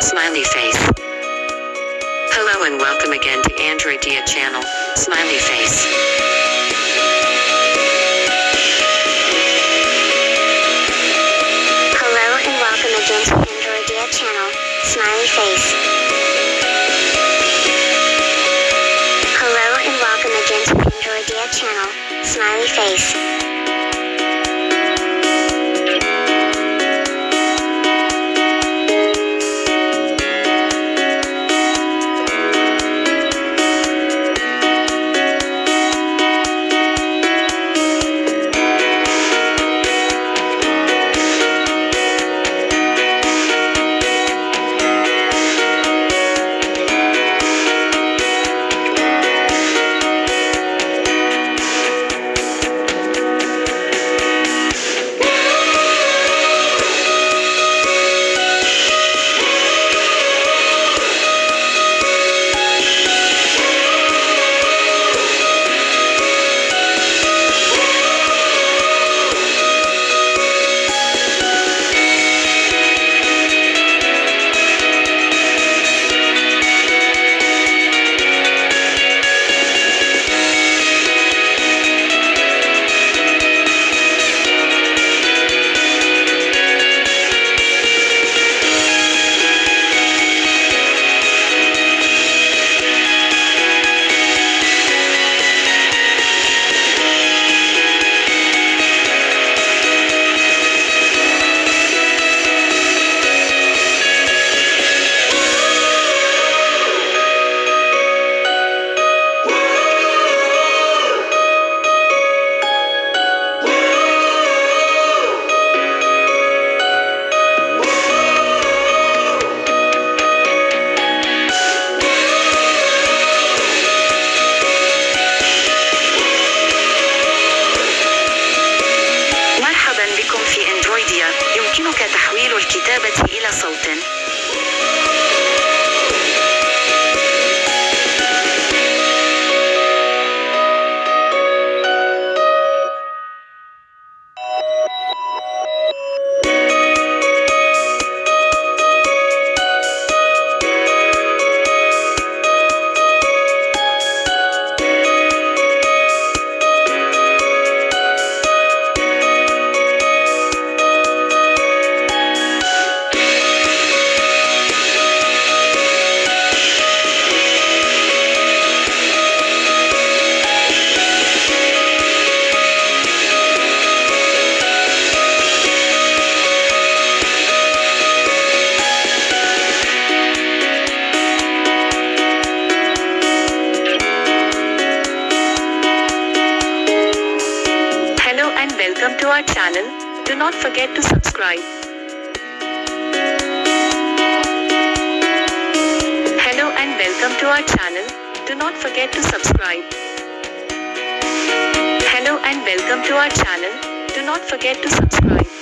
Smiley face. Hello and welcome again to Androidia channel. Smiley face. Hello and welcome again to Androidia channel. Smiley face. Hello and welcome again to Androidia channel. Smiley face. يمكنك تحويل الكتابة إلى صوت. Welcome to our channel. Do not forget to subscribe. Hello and welcome to our channel. Do not forget to subscribe. Hello and welcome to our channel. Do not forget to subscribe.